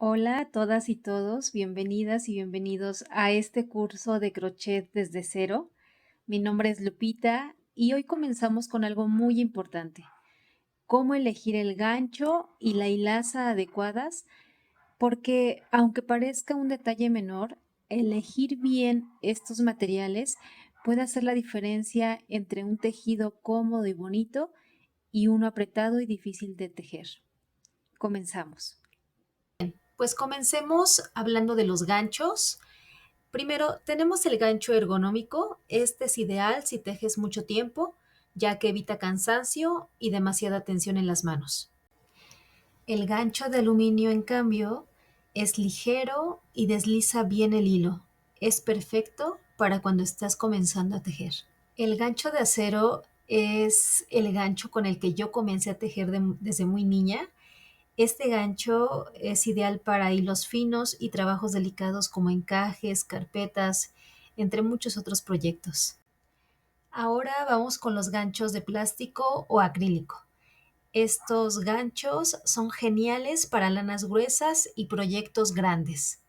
Hola a todas y todos, bienvenidas y bienvenidos a este curso de crochet desde cero. Mi nombre es Lupita y hoy comenzamos con algo muy importante, cómo elegir el gancho y la hilaza adecuadas, porque aunque parezca un detalle menor, elegir bien estos materiales puede hacer la diferencia entre un tejido cómodo y bonito y uno apretado y difícil de tejer. Comenzamos. Pues comencemos hablando de los ganchos. Primero, tenemos el gancho ergonómico. Este es ideal si tejes mucho tiempo, ya que evita cansancio y demasiada tensión en las manos. El gancho de aluminio, en cambio, es ligero y desliza bien el hilo. Es perfecto para cuando estás comenzando a tejer. El gancho de acero es el gancho con el que yo comencé a tejer desde muy niña. Este gancho es ideal para hilos finos y trabajos delicados como encajes, carpetas, entre muchos otros proyectos. Ahora vamos con los ganchos de plástico o acrílico. Estos ganchos son geniales para lanas gruesas y proyectos grandes.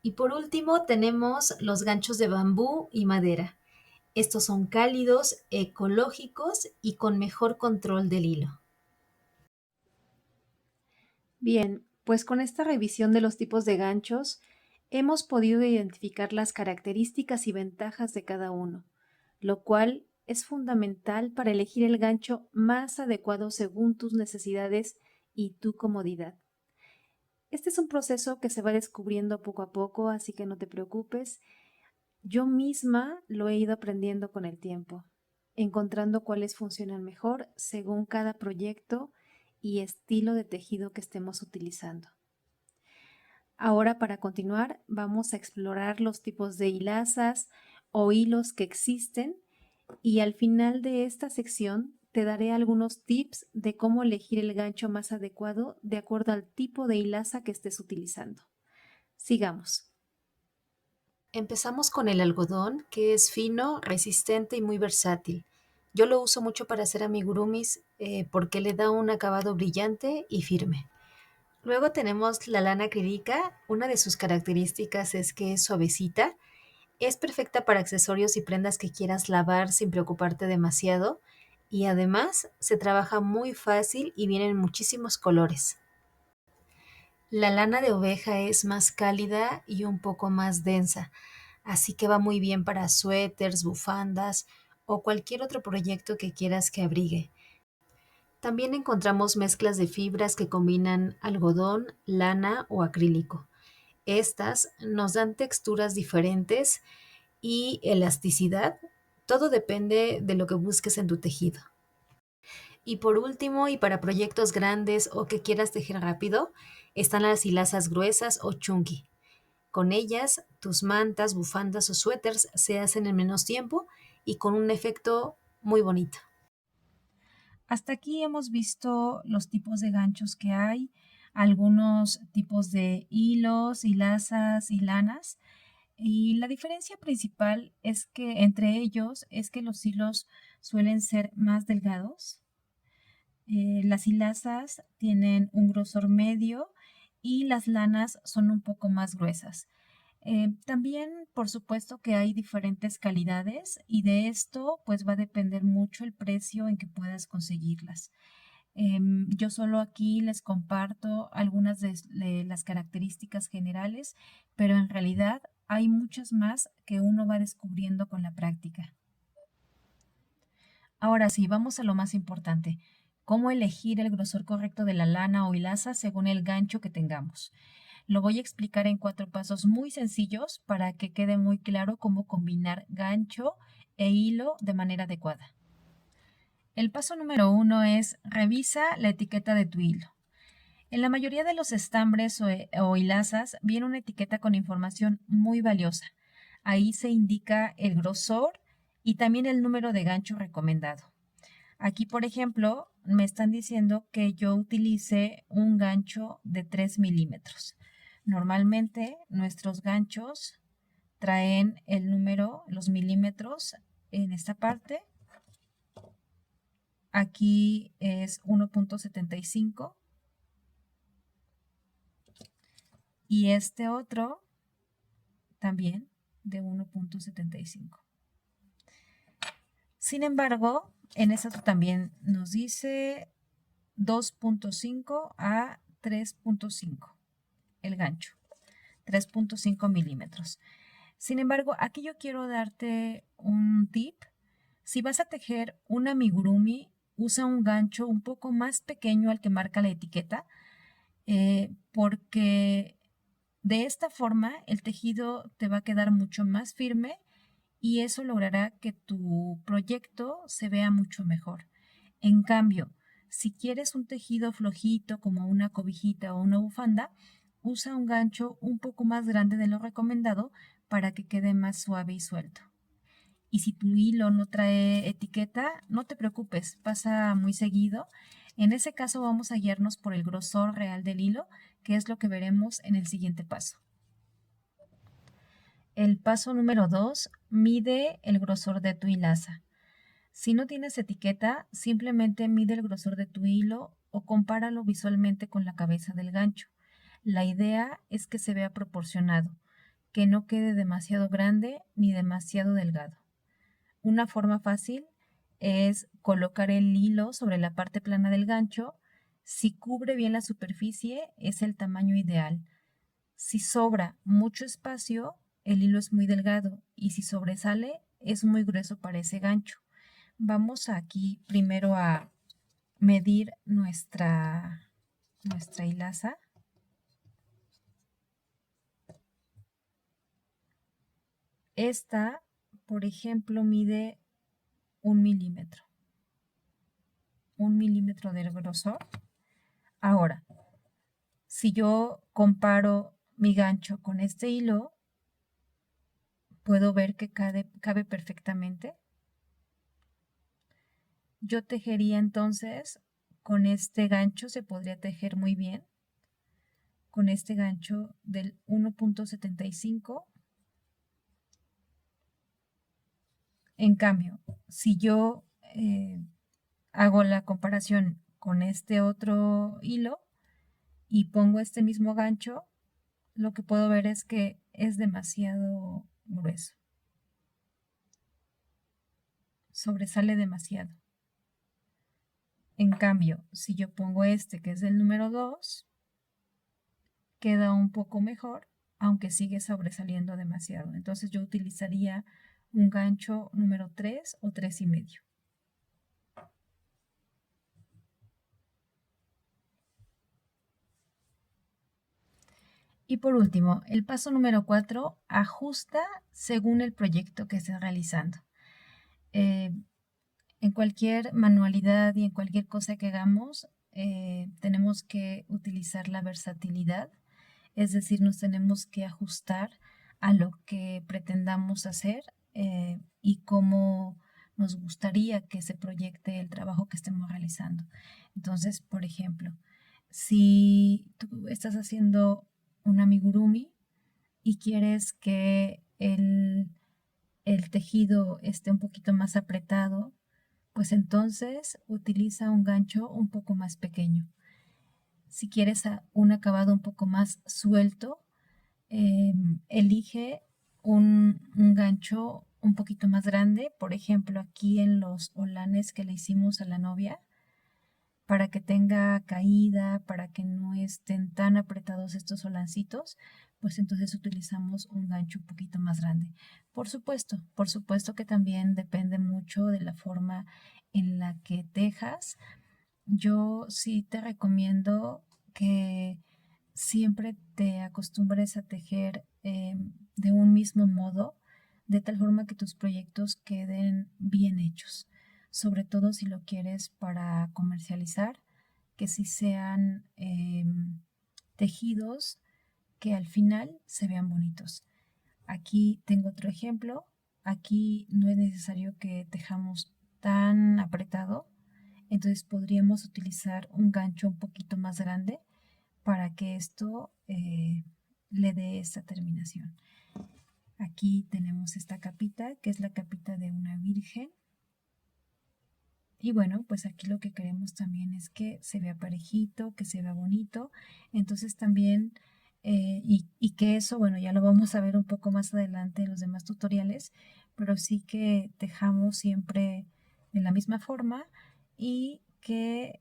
Y por último tenemos los ganchos de bambú y madera. Estos son cálidos, ecológicos y con mejor control del hilo. Bien, pues con esta revisión de los tipos de ganchos, hemos podido identificar las características y ventajas de cada uno, lo cual es fundamental para elegir el gancho más adecuado según tus necesidades y tu comodidad. Este es un proceso que se va descubriendo poco a poco, así que no te preocupes. Yo misma lo he ido aprendiendo con el tiempo, encontrando cuáles funcionan mejor según cada proyecto y estilo de tejido que estemos utilizando. Ahora, para continuar, vamos a explorar los tipos de hilazas o hilos que existen y al final de esta sección te daré algunos tips de cómo elegir el gancho más adecuado de acuerdo al tipo de hilaza que estés utilizando. Sigamos. Empezamos con el algodón, que es fino, resistente y muy versátil. Yo lo uso mucho para hacer amigurumis porque le da un acabado brillante y firme. Luego tenemos la lana acrílica. Una de sus características es que es suavecita. Es perfecta para accesorios y prendas que quieras lavar sin preocuparte demasiado. Y además se trabaja muy fácil y vienen muchísimos colores. La lana de oveja es más cálida y un poco más densa, así que va muy bien para suéteres, bufandas o cualquier otro proyecto que quieras que abrigue. También encontramos mezclas de fibras que combinan algodón, lana o acrílico. Estas nos dan texturas diferentes y elasticidad. Todo depende de lo que busques en tu tejido. Y por último, y para proyectos grandes o que quieras tejer rápido, están las hilazas gruesas o chunky. Con ellas, tus mantas, bufandas o suéteres se hacen en menos tiempo y con un efecto muy bonito. Hasta aquí hemos visto los tipos de ganchos que hay, algunos tipos de hilos, hilazas y lanas. Y la diferencia principal es que entre ellos es que los hilos suelen ser más delgados. Las hilazas tienen un grosor medio y las lanas son un poco más gruesas. También, por supuesto, que hay diferentes calidades y de esto pues va a depender mucho el precio en que puedas conseguirlas. Yo solo aquí les comparto algunas de las características generales, pero en realidad hay muchas más que uno va descubriendo con la práctica. Ahora sí, vamos a lo más importante. ¿Cómo elegir el grosor correcto de la lana o hilaza según el gancho que tengamos? Lo voy a explicar en 4 pasos muy sencillos para que quede muy claro cómo combinar gancho e hilo de manera adecuada. El paso número 1 es revisa la etiqueta de tu hilo. En la mayoría de los estambres o hilazas viene una etiqueta con información muy valiosa. Ahí se indica el grosor y también el número de gancho recomendado. Aquí, por ejemplo, me están diciendo que yo utilice un gancho de 3 milímetros. Normalmente nuestros ganchos traen el número, los milímetros en esta parte. Aquí es 1.75 y este otro también de 1.75. Sin embargo, en este otro también nos dice 2.5 a 3.5 el gancho, 3.5 milímetros. Sin embargo, aquí yo quiero darte un tip. Si vas a tejer un amigurumi, usa un gancho un poco más pequeño al que marca la etiqueta, porque de esta forma el tejido te va a quedar mucho más firme y eso logrará que tu proyecto se vea mucho mejor. En cambio, si quieres un tejido flojito como una cobijita o una bufanda, usa un gancho un poco más grande de lo recomendado para que quede más suave y suelto. Y si tu hilo no trae etiqueta, no te preocupes, pasa muy seguido. En ese caso vamos a guiarnos por el grosor real del hilo, que es lo que veremos en el siguiente paso. El paso número 2, mide el grosor de tu hilaza. Si no tienes etiqueta, simplemente mide el grosor de tu hilo o compáralo visualmente con la cabeza del gancho. La idea es que se vea proporcionado, que no quede demasiado grande ni demasiado delgado. Una forma fácil es colocar el hilo sobre la parte plana del gancho. Si cubre bien la superficie, es el tamaño ideal. Si sobra mucho espacio, el hilo es muy delgado y si sobresale, es muy grueso para ese gancho. Vamos aquí primero a medir nuestra hilaza. Esta, por ejemplo, mide 1 milímetro. 1 milímetro de grosor. Ahora, si yo comparo mi gancho con este hilo, puedo ver que cabe perfectamente. Yo tejería entonces con este gancho, se podría tejer muy bien, con este gancho del 1.75. En cambio, si yo hago la comparación con este otro hilo y pongo este mismo gancho, lo que puedo ver es que es demasiado grueso. Sobresale demasiado. En cambio, si yo pongo este que es el número 2, queda un poco mejor, aunque sigue sobresaliendo demasiado. Entonces yo utilizaría un gancho número 3 o 3,5. Y por último, el paso número 4, ajusta según el proyecto que estés realizando. En cualquier manualidad y en cualquier cosa que hagamos, tenemos que utilizar la versatilidad, es decir, nos tenemos que ajustar a lo que pretendamos hacer y cómo nos gustaría que se proyecte el trabajo que estemos realizando. Entonces, por ejemplo, si tú estás haciendo un amigurumi y quieres que el tejido esté un poquito más apretado, pues entonces utiliza un gancho un poco más pequeño. Si quieres un acabado un poco más suelto, elige un gancho un poquito más grande, por ejemplo aquí en los holanes que le hicimos a la novia, para que tenga caída, para que no estén tan apretados estos holancitos, pues entonces utilizamos un gancho un poquito más grande. Por supuesto que también depende mucho de la forma en la que tejas. Yo sí te recomiendo que siempre te acostumbres a tejer de un mismo modo, de tal forma que tus proyectos queden bien hechos, sobre todo si lo quieres para comercializar, que sí sean tejidos que al final se vean bonitos. Aquí tengo otro ejemplo. Aquí no es necesario que tejamos tan apretado, entonces podríamos utilizar un gancho un poquito más grande para que esto le dé esta terminación. Aquí tenemos esta capita, que es la capita de una virgen. Y bueno, pues aquí lo que queremos también es que se vea parejito, que se vea bonito. Entonces también y que eso, bueno, ya lo vamos a ver un poco más adelante en los demás tutoriales, pero sí que tejamos siempre de la misma forma y que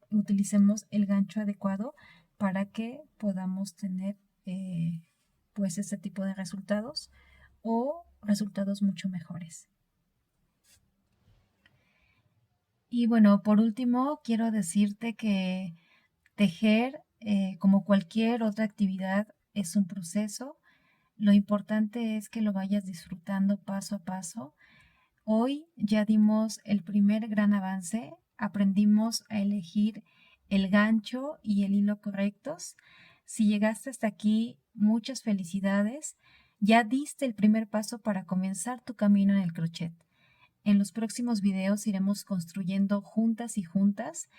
utilicemos el gancho adecuado para que podamos tener pues este tipo de resultados o resultados mucho mejores. Y bueno, por último, quiero decirte que tejer, como cualquier otra actividad, es un proceso. Lo importante es que lo vayas disfrutando paso a paso. Hoy ya dimos el primer gran avance, aprendimos a elegir el gancho y el hilo correctos. Si llegaste hasta aquí, muchas felicidades. Ya diste el primer paso para comenzar tu camino en el crochet. En los próximos videos iremos construyendo juntas y juntas.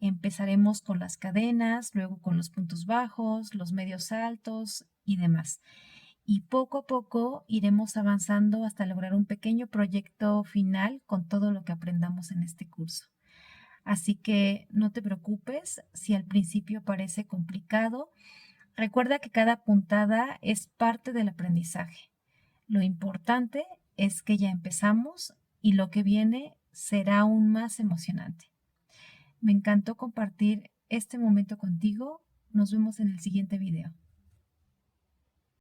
Empezaremos con las cadenas, luego con los puntos bajos, los medios altos y demás. Y poco a poco iremos avanzando hasta lograr un pequeño proyecto final con todo lo que aprendamos en este curso. Así que no te preocupes si al principio parece complicado. Recuerda que cada puntada es parte del aprendizaje. Lo importante es que ya empezamos y lo que viene será aún más emocionante. Me encantó compartir este momento contigo. Nos vemos en el siguiente video.